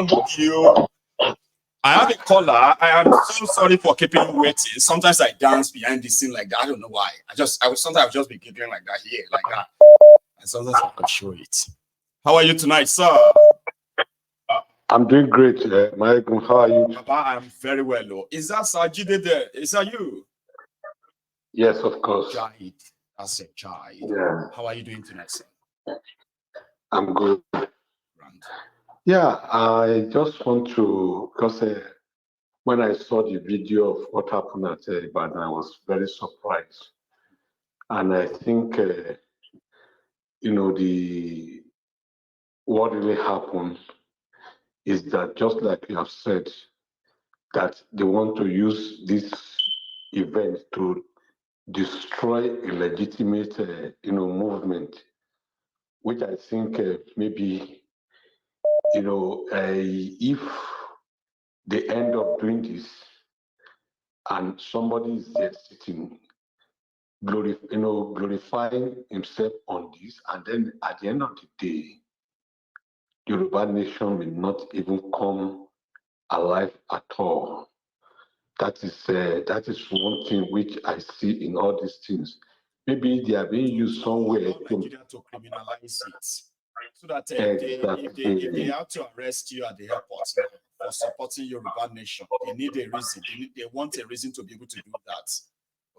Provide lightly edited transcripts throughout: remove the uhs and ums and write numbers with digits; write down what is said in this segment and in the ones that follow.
call you. I have a caller. I am so sorry for keeping you waiting. Sometimes I dance behind the scene like that. I don't know why. Sometimes I'll just be giggling like that here, like that. And sometimes I can show it. How are you tonight, sir? I'm doing great, Michael. How are you? Papa, I'm very well. Oh. Is that Sajide there? Is that you? Yes, of course. Jahid. That's a Jahid. Yeah. How are you doing tonight, sir? I'm good. Yeah, I just want to, because when I saw the video of what happened at Ibadan, I was very surprised. And I think, what really happened is that, just like you have said, that they want to use this event to destroy a legitimate, movement, which I think maybe, if they end up doing this and somebody is there sitting, glorifying himself on this, and then at the end of the day, Yoruba nation will not even come alive at all. That is one thing which I see in all these things. Maybe they are being used somewhere to criminalize it, so that if they have to arrest you at the airport for supporting Yoruba nation, they need a reason. They want a reason to be able to do that.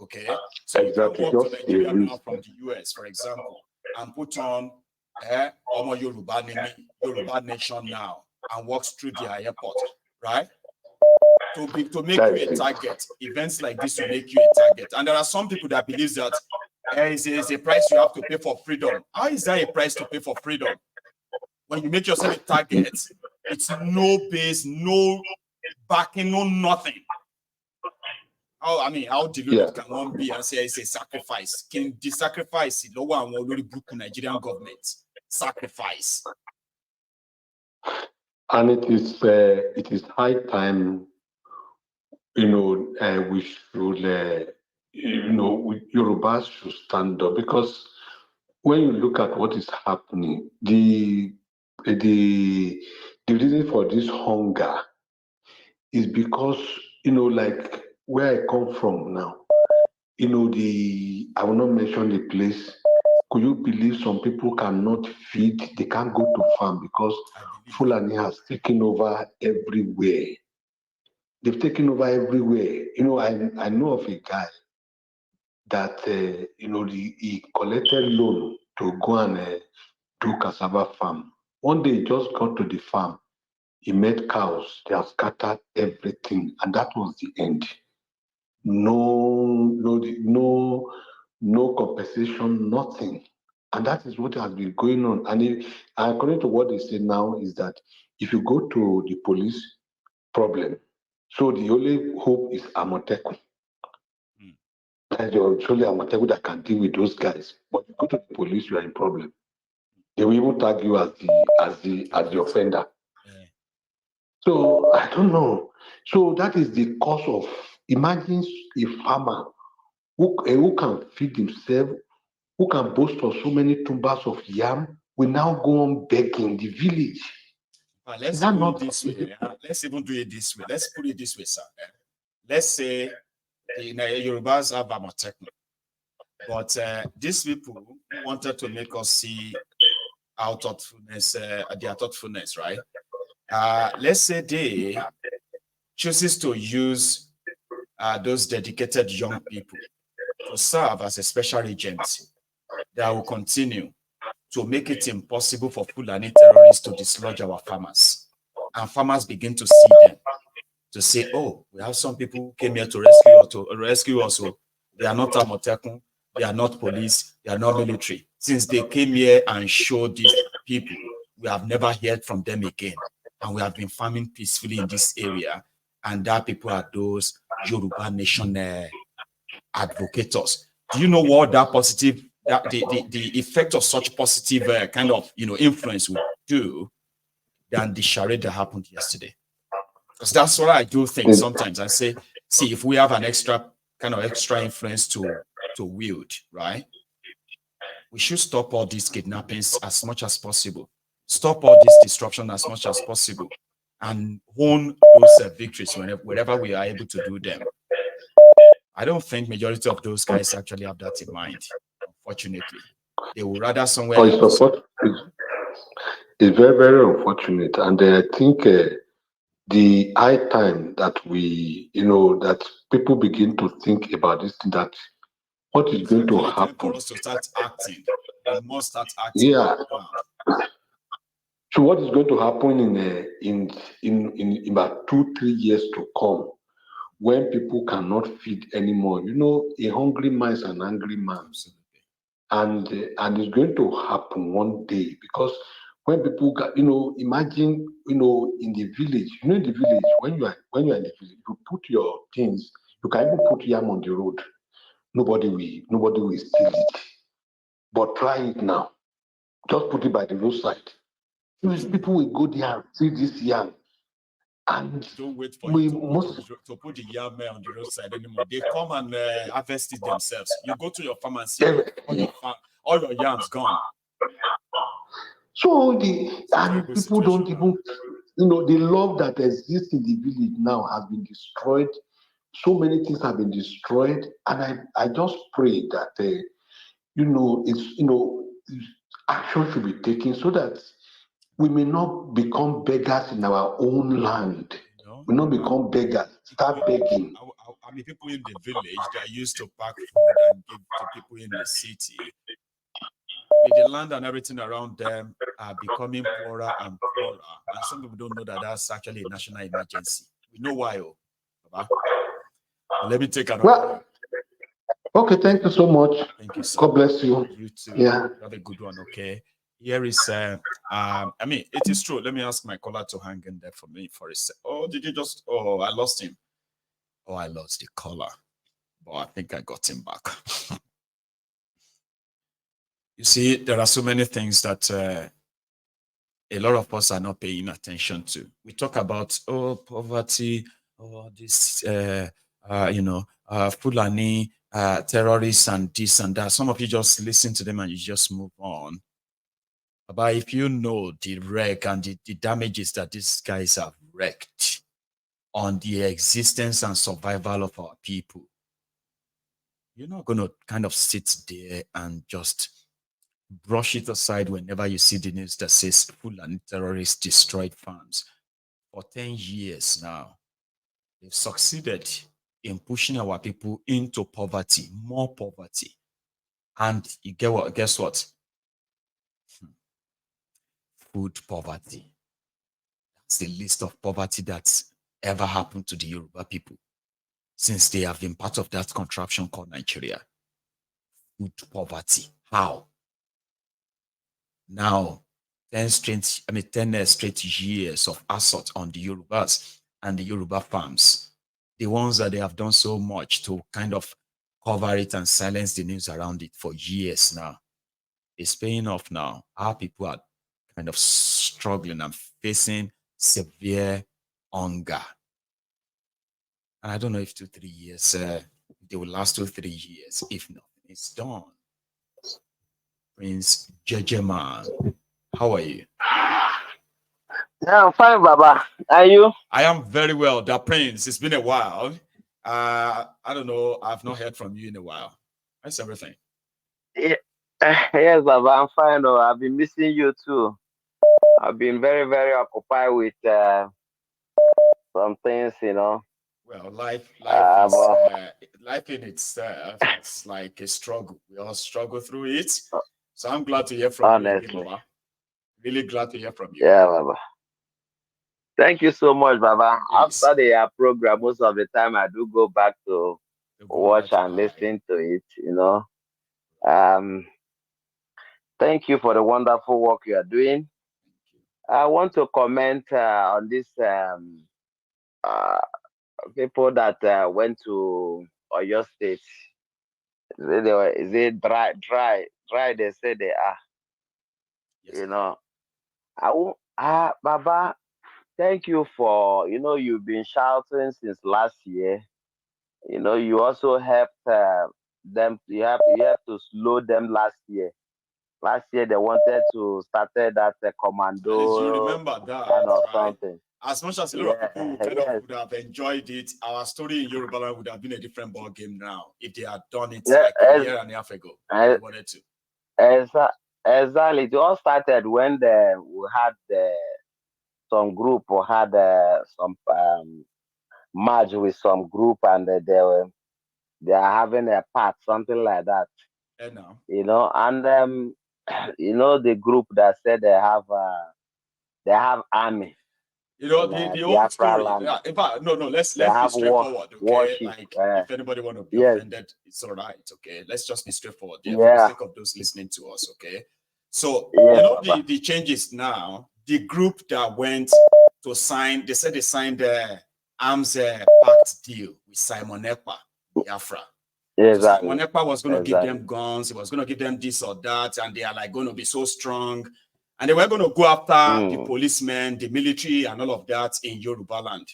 Okay, so exactly. you can walk to Nigeria now from the US, for example, and put on Omo Yoruba nation now, and walks through the airport, right? To make you a target. Events like this will make you a target. And there are some people that believe that it's a price you have to pay for freedom. How is that a price to pay for freedom? When you make yourself a target, it's no base, no backing, no nothing. How deluded can one be and say it's a sacrifice? Can the sacrifice no one will really book Nigerian government sacrifice? And it is high time, we should, Yorubas should stand up, because when you look at what is happening, the reason for this hunger is because, like where I come from now, I will not mention the place. Could you believe some people cannot feed, they can't go to farm because Fulani has taken over everywhere. They've taken over everywhere. I know of a guy that, he collected loan to go and do cassava farm. One day he just got to the farm. He met cows. They have scattered everything. And that was the end. No compensation, nothing. And that is what has been going on. And according to what they say now is that if you go to the police, problem. So the only hope is Amotekun. That's only Amotekun that can deal with those guys. But you go to the police, you are in problem. They will even tag you as the offender. Yeah. So I don't know. So that is the cause of, imagine a farmer who can feed himself, who can boast of so many tumbers of yam, will now go on begging the village. Let's put it this way. Let's even do it this way. Let's put it this way, sir. Let's say the Yorubas have Amotekun, but these people wanted to make us see our thoughtfulness, their thoughtfulness, right? Let's say they chooses to use those dedicated young people to serve as a special agent that will continue to make it impossible for Fulani terrorists to dislodge our farmers. And farmers begin to see them, to say, oh, we have some people who came here to rescue us. So they are not Amotekun, they are not police, they are not military. Since they came here and showed these people, we have never heard from them again. And we have been farming peacefully in this area. And that people are those Yoruba nation advocates. Do you know what that positive, that the effect of such positive kind of influence would do than the charade that happened yesterday? Because that's what I do think sometimes. I say, see, if we have an extra influence to wield, right? We should stop all these kidnappings as much as possible. Stop all this disruption as much as possible. and own those victories wherever we are able to do them. I don't think majority of those guys actually have that in mind, unfortunately. They would rather somewhere else. It's very, very unfortunate. And I think the high time that that people begin to think about this thing, that what is going to Time happen. for us to start acting. We must start acting. Yeah. So what is going to happen in about 2-3 years to come, when people cannot feed anymore? A hungry man is an angry man. Absolutely. And it's going to happen one day, because when people got, imagine, in the village, in the village, when you're in the village, you put your things, you can even put yam on the road. Nobody will steal it. But try it now. Just put it by the roadside. People will go there and see this yam. And don't wait for we you must to put the yam on the roadside anymore. They come and harvest it themselves. You go to your farm and see all your yams gone. So people don't even, the love that exists in the village now has been destroyed. So many things have been destroyed, and I just pray that action should be taken, so that we may not become beggars in our own land. We not become beggars, start begging. I mean, people in the village, they are used to pack food and give to people in the city. With the land and everything around them are becoming poorer and poorer, and some people don't know that that's actually a national emergency. We know why, Baba. But let me take another. Well, okay, thank you so much. Thank you, sir. God bless you. You too. Yeah. Have a good one, okay? Here is, I mean, it is true. Let me ask my caller to hang in there for me for a sec. Oh, did you just, I lost him. Oh, I lost the caller. But I think I got him back. You see, there are so many things that a lot of us are not paying attention to. We talk about, poverty, this, Fulani, terrorists and this and that. Some of you just listen to them and you just move on. But if you know the wreck and the damages that these guys have wreaked on the existence and survival of our people, you're not going to kind of sit there and just brush it aside whenever you see the news that says Fulani terrorists destroyed farms. For 10 years now, they've succeeded in pushing our people into poverty, more poverty. And you guess what? Food poverty. That's the list of poverty that's ever happened to the Yoruba people since they have been part of that contraption called Nigeria. Food poverty. How? Now, 10 straight years of assault on the Yorubas and the Yoruba farms. The ones that they have done so much to kind of cover it and silence the news around it for years now. It's paying off now. Our people are kind of struggling and facing severe hunger. And I don't know if 2-3 years, they will last 2-3 years. If not, it's done. Prince Jejeman, how are you? Yeah, I'm fine, Baba. Are you? I am very well. The Prince, it's been a while. I don't know. I've not heard from you in a while. How's everything? Yeah. Yes, Baba, I'm fine. Oh, I've been missing you too. I've been very, very occupied with some things, Well, life in itself, it's like a struggle. We all struggle through it. So I'm glad to hear from you, Baba. Really glad to hear from you. Yeah, Baba. Thank you so much, Baba. Please. After the program, most of the time I do go back to watch and listen to it. Thank you for the wonderful work you are doing. I want to comment on this people that went to Oyo State. Is it dry? They say they are. Yes. Baba, thank you for, you've been shouting since last year. You also helped them. You have to slow them last year. Last year they wanted to start that commando. You remember that kind of something. as much as a lot of people kind of would have enjoyed it, our story in Yoruba land would have been a different ball game now if they had done it like a year and a half ago. They wanted to. Exactly. It all started when we had some group or had some merge with some group, and they are having a part, something like that. No. You know, and you know, the group that said they have army. You know, the old story. In fact, no, let's be straightforward, okay? Worship, like, if anybody want to be offended, it's all right, okay? Let's just be straightforward there for the sake of those listening to us, okay? So, you know, the changes now, the group that went to sign, they said they signed the arms pact deal with Simon Ekpa, Biafra. Exactly. So Simon Ekpa was going to give them guns, he was going to give them this or that, and they are like going to be so strong. And they were going to go after the policemen, the military, and all of that in Yoruba land.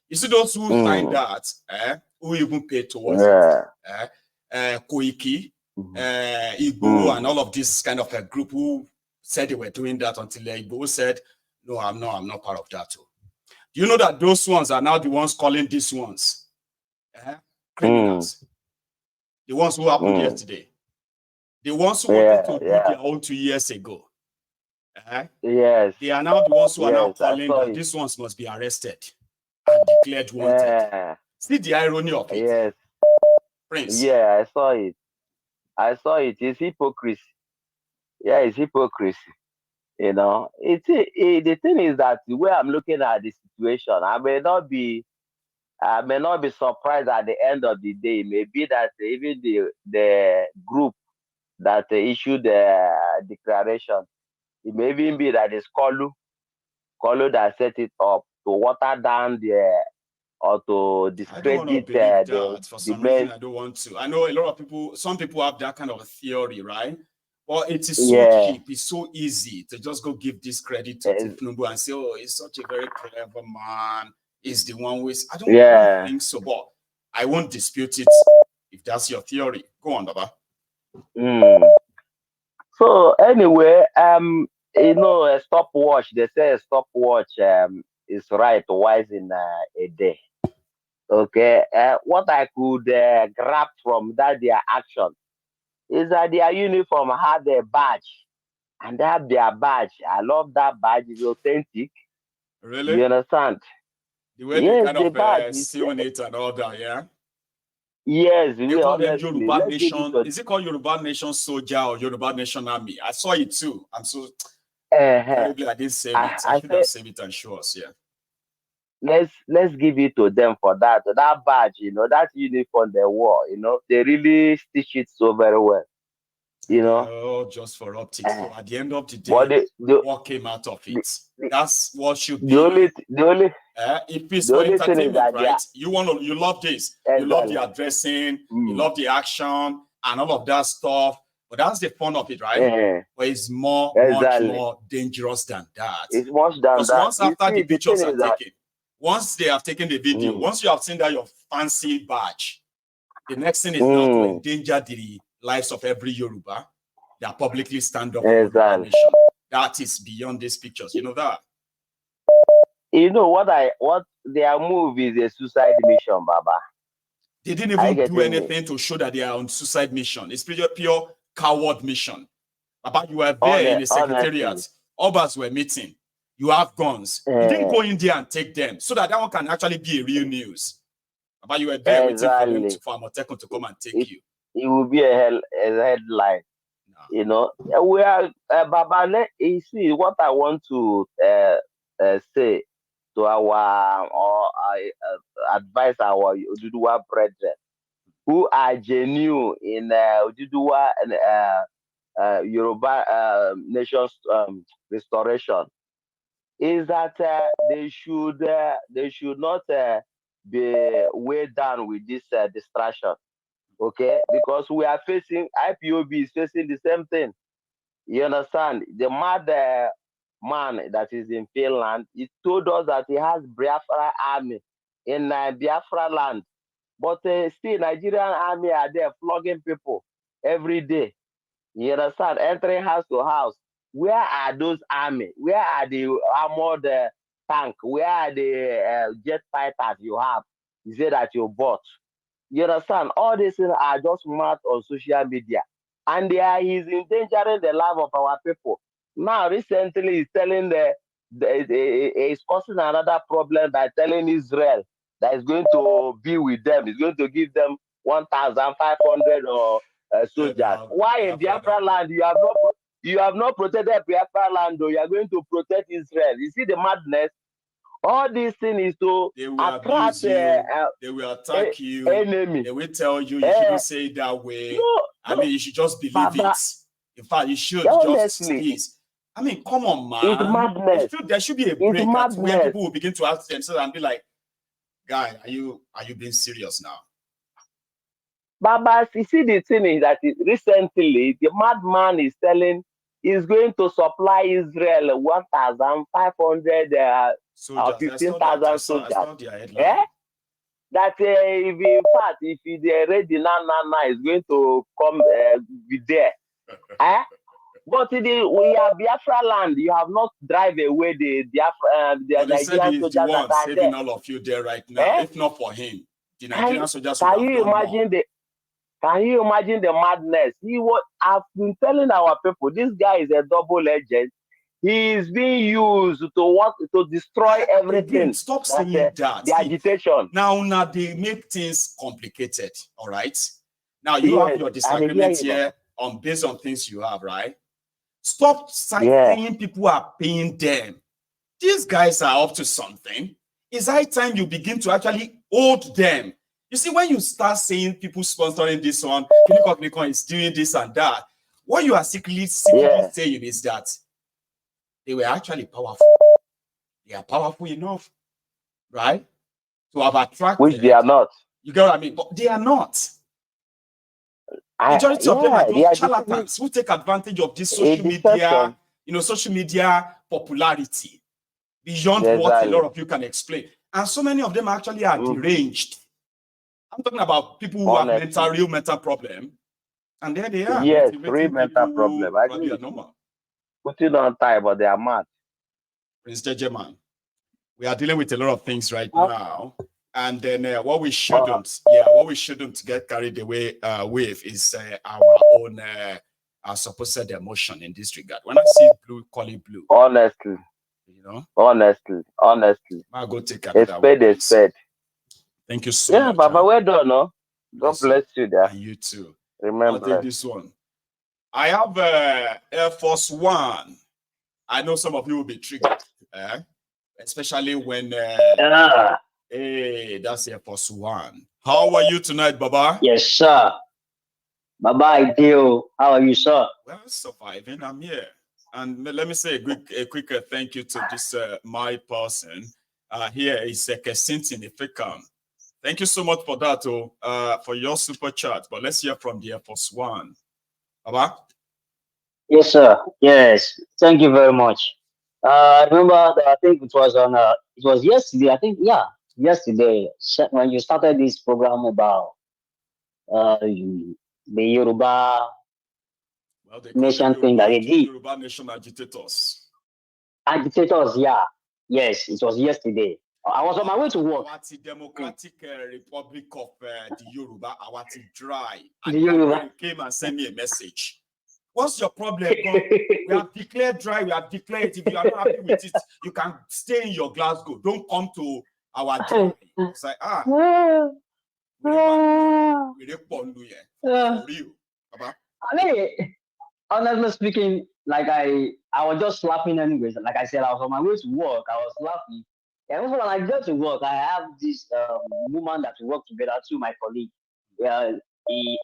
You see those who signed that, who even paid towards it, Koiki, Igbo, and all of this kind of a group who said they were doing that until Igbo said, no, I'm not part of that too. Do you know that those ones are now the ones calling these ones criminals? The ones who happened yesterday. The ones who wanted to do their own 2 years ago. Yes. They are now the ones who are now calling that these ones must be arrested and declared wanted. See the irony of it. Yes. Prince. Yeah, I saw it. It's hypocrisy. Yeah, it's hypocrisy. You know, the thing is that the way I'm looking at the situation, I may not be surprised at the end of the day. Maybe that even the group that issued the declaration, it may even be that it's Kolu that set it up to water down or to discredit for some reason I don't want to. I know a lot of people, some people have that kind of a theory, right? But it is so cheap, it's so easy to just go give this credit to Tinubu and say, oh, he's such a very clever man. He's the one who is. I don't think so, but I won't dispute it if that's your theory. Go on, Baba. So anyway, you know, a stopwatch. They say a stopwatch is right twice in a day. Okay. What I could grab from their action is that their uniform had a badge, and that their badge, I love that badge. It's authentic. Really? You understand? The way they kind of sewn it and all that, yeah. Yes, they call them Yoruba Nation. Is it called Yoruba Nation Soldier or Yoruba Nation Army? I saw it too. I'm so terribly I didn't save it. I should have saved it and show us. Yeah. Let's give it to them for that. That badge, you know, that uniform they wore, you know, they really stitch it so very well. You know, oh, just for optics. So at the end of the day, what came out of it? That's what should be. The only if it's for entertainment, right? You love this. Exactly. You love the addressing, you love the action, and all of that stuff. But that's the fun of it, right? But it's much more dangerous than that. It's much than that. Once after the pictures are taken, once they have taken the video, once you have seen that your fancy badge, the next thing is now to endanger the lives of every Yoruba that publicly stand up for Yoruba nation. That is beyond these pictures. You know that? You know what their move is a suicide mission, Baba. They didn't even do anything to show that they are on suicide mission. It's pure coward mission. Baba, you were there in the secretariat. Obas were meeting. You have guns. You didn't go in there and take them so that one can actually be a real news. Baba, you were there waiting for them for Amotekun to come and take you. It will be a headline. No. You know, we are Baba. You see, what I want to say to our advise our Oduduwa brethren who are genuine in Oduduwa and Yoruba nation's restoration is that they should not be weighed down with this distraction. Okay, because we are facing IPOB is facing the same thing. You understand? The mad man that is in Finland, he told us that he has Biafra army in Biafra land, but still Nigerian army are there flogging people every day. You understand? Entering house to house. Where are those army? Where are the armored tank? Where are the jet fighters you have? You say that you bought. You understand? All these things are just mad on social media. And he's endangering the life of our people. Now, recently, he's telling he's causing another problem by telling Israel that he's going to be with them. He's going to give them 1,500 soldiers. Why in Biafra land you have not protected Biafra land, though you are going to protect Israel? You see the madness. All these things is to attract they will attack you, enemy. They will tell you shouldn't say it that way. No, I mean, you should just believe it. In fact, you should honestly, just I mean, come on, man. It's madness. There should be a break where people will begin to ask themselves and be like, "Guy, are you being serious now?" Baba, you see, the thing is that recently the madman is telling he's going to supply Israel 1,500 or 15,000 soldiers. Yeah? That if in fact, if they're ready now, is going to come be there. Eh? But we have Biafra land. You have not drive away the Nigerian soldiers that are saving there. all of you there right now. Eh? If not for him, the Nigerian soldiers can you imagine the madness? I've been telling our people, this guy is a double agent. He is being used to destroy everything. Again, stop saying that. The agitation. Now they make things complicated. All right. Now you have your disagreement here based on things you have, right? Stop saying people are paying them. These guys are up to something. It's high time you begin to actually hold them. You see, when you start saying people sponsoring this one, Kinikon is doing this and that, what you are secretly saying is that they were actually powerful. They are powerful enough, right? To have attracted. Which they are not. You get what I mean? But they are not. Majority of them are just charlatans who take advantage of this social media, social media popularity beyond what a lot of you can explain. And so many of them actually are deranged. I'm talking about people who have real mental problem. And there they are. Yes, real mental problem. I agree. Putting on time, but they are mad. Prince Jejeman, we are dealing with a lot of things right now. And then what we shouldn't get carried away with is our own supposed emotion in this regard. When I see blue, call it blue. Honestly. Honestly. I'll go take another one. Spade. Thank you so much. Yeah, Baba, well done, no? God bless you there. And you too. Remember. I'll take this one. I have Air Force One. I know some of you will be triggered, especially when hey, that's Air Force One. How are you tonight, Baba? Yes, sir. Baba, I do. How are you, sir? Well, surviving. I'm here. And let me say a quick thank you to this my person. Here is Kesintin Ifikam. Thank you so much for that, for your super chat. But let's hear from the Air Force One. Baba? Yes, sir. Yes. Thank you very much. I remember that I think it was yesterday. I think, yesterday when you started this program about the Yoruba nation thing that they did. Yoruba nation agitators. Agitators, yeah. Yes, it was yesterday. I was on my way to work. Awati Democratic Republic of the Yoruba, Awati Dry. The Yoruba came and sent me a message. What's your problem? We have declared dry. We have declared it. If you are not happy with it, you can stay in your Glasgow. Don't come to our dry. It's like, for real. I mean, honestly speaking, like I was just laughing anyways. Like I said, I was on my way to work. I was laughing. And also when I go to work, I have this woman that we work together too, my colleague.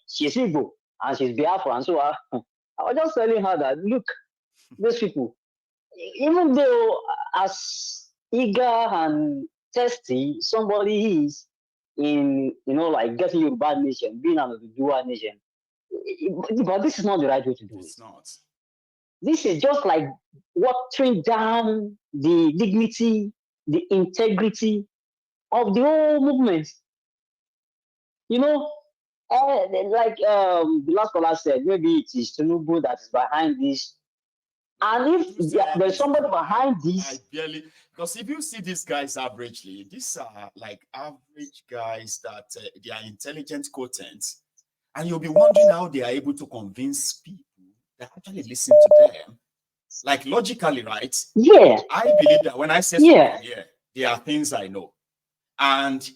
She's Igbo and she's Biafran. So I was just telling her that, look, these people, even though as eager and thirsty somebody is in, like getting Yoruba nation, being an Yoruba nation, but this is not the right way to do it. It's not. This is just like watering down the dignity, the integrity of the whole movement. Like the last caller said, maybe it is Tinubu that is behind this And if there's somebody behind this, I barely, because if you see these guys averagely, these are like average guys that they are intelligent quotients, and you'll be wondering how they are able to convince people that actually listen to them. Like logically, right? yeah, I believe that when I say yeah. something here, there are things I know, and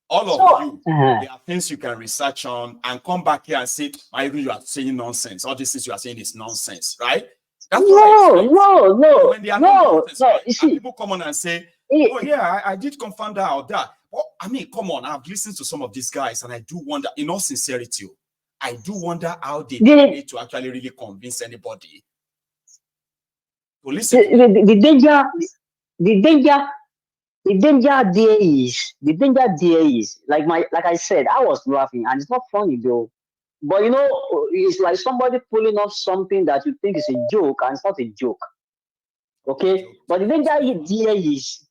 all of So, you, there are things you can research on and come back here and say, you are saying nonsense. All these things you are saying is nonsense, right? That's what I expect. no. When they are not nonsense, right? You And see, people come on and say, oh yeah, I did confirm that or that. Well, I mean, come on, I've listened to some of these guys, and I do wonder, in all sincerity, I do wonder how they need to actually really convince anybody to listen. The danger there is like I said, I was laughing, and it's not funny though. But you know, it's like somebody pulling off something that you think is a joke, and it's not a joke. Okay, but the danger there is,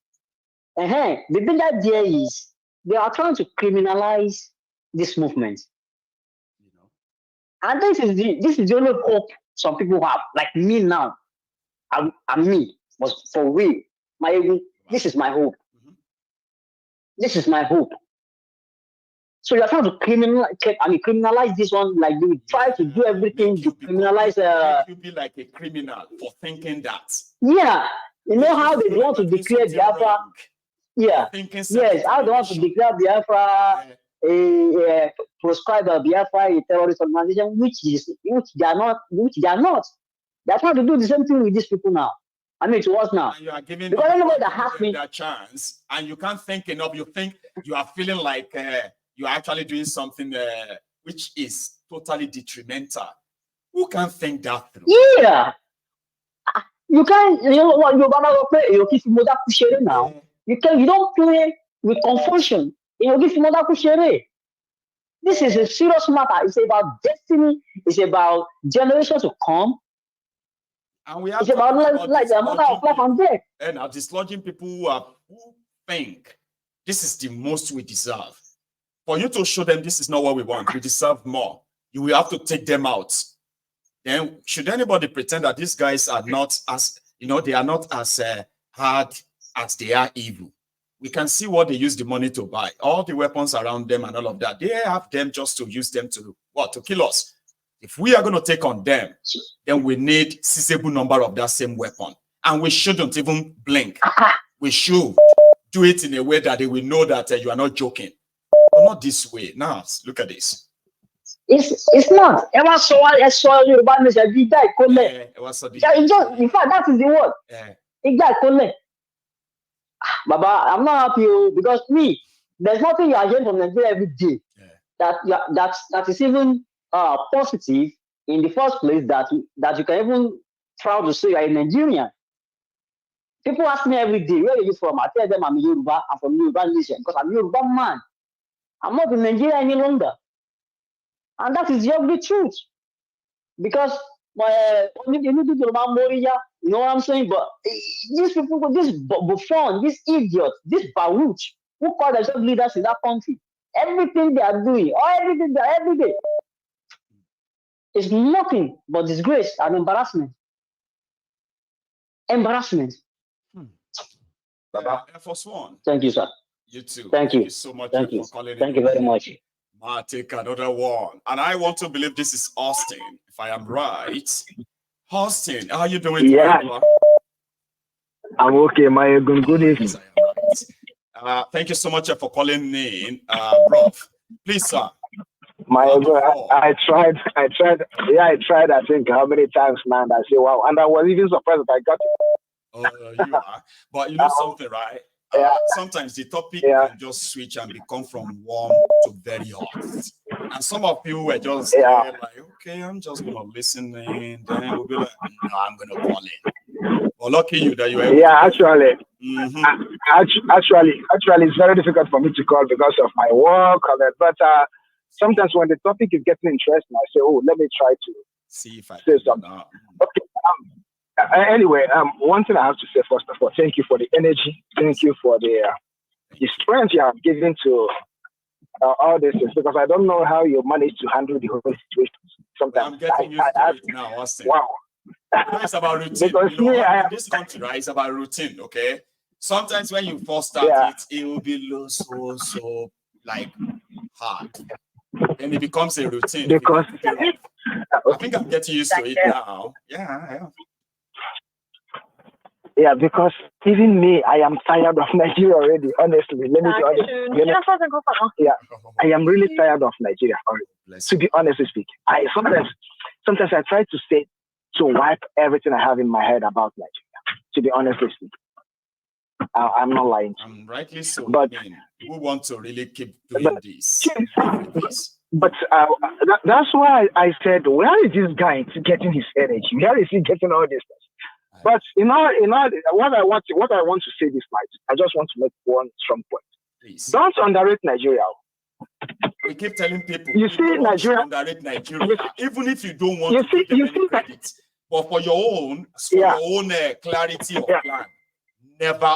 the danger there is they are trying to criminalize this movement, and this is the only hope some people have. Like me now, I'm me, but for real, this is my hope. This is my hope. So you're trying to criminalize this one, like you try to do everything to criminalize. You be like a criminal for thinking that. Yeah, you know how they want to declare Biafra. Yeah, yes, how they want to declare Biafra proscribe Biafra a terrorist organization, which they are not. They're trying to do the same thing with these people now. I mean, to us now. And you are giving because anybody that has me that chance, and you can't think enough. You think you are feeling like you are actually doing something which is totally detrimental. Who can think that through? Yeah, you can't. You know what? You now. You can. You don't play with confusion. This is a serious matter. It's about destiny. It's about generations to come. And we have it's about like a matter of life and death. And are dislodging people who think this is the most we deserve. For you to show them this is not what we want, we deserve more, you will have to take them out. Then should anybody pretend that these guys are not as, they are not as hard as they are evil? We can see what they use the money to buy. All the weapons around them and all of that, they have them just to use them to what? To kill us. If we are going to take on them, then we need sizable number of that same weapon. And we shouldn't even blink. We should do it in a way that they will know that you are not joking. But not this way. Now, look at this. It's not. In fact, that is the word. Baba, I'm not happy because me, there's nothing you are hearing from Nigeria every day that is even positive in the first place that you can even proud to say you are a Nigerian. People ask me every day, where are you from? I tell them I'm Yoruba. I'm from Yoruba nation because I'm a Yoruba man. I'm not in Nigeria any longer. And that is the ugly truth. Because you know what I'm saying? But these people, this buffon, this idiot, this barouch, who call themselves leaders in that country, everything they are doing, every day, is nothing but disgrace and embarrassment. Embarrassment. Air Force One. Thank you, sir. You too. Thank you so much Thank you. for calling. Thank you very much. I'll take another one. And I want to believe this is Austin, if I am right. Austin, how are you doing? Yeah. I'm okay, my good evening. Thank you so much for calling in, Prof. Please, sir. I tried. Yeah, I tried, I think, how many times, man. I say, wow. And I was even surprised that I got it. Oh, you are. But you know something, right? Sometimes the topic can just switch and become from warm to very hot. And some of you were just like, okay, I'm just going to listen in. Then we'll be like, no, I'm going to call in. Well, lucky you that you were actually. Actually, it's very difficult for me to call because of my work. But sometimes when the topic is getting interesting, I say, oh, let me try to see if I say something. Okay. Anyway, one thing I have to say first of all, thank you for the energy. Thank you for the strength you have given to all this, because I don't know how you manage to handle the whole situation. Sometimes I'm getting used to it now, Austin. Wow. It's about routine. Because You know, me, in this country, right? It's about routine. Okay. Sometimes when you first start it will be so like hard. Then it becomes a routine. because I think I'm getting used to it now. Yeah. Yeah, because even me, I am tired of Nigeria already. Honestly, let me be honest. Yeah, I am really tired of Nigeria already. To be honest with you, I sometimes I try to wipe everything I have in my head about Nigeria. To be honest with you, I'm not lying. I'm rightly so. But I mean, we want to really keep doing this. But that's why I said, where is this guy getting his energy? Where is he getting all this stuff? But in all, what I want to say this night, I just want to make one strong point. Please. Don't underrate Nigeria. We keep telling people, you see, Nigeria, underrate Nigeria, even if you don't want to give give them any credit. But for your own, clarity of plan, never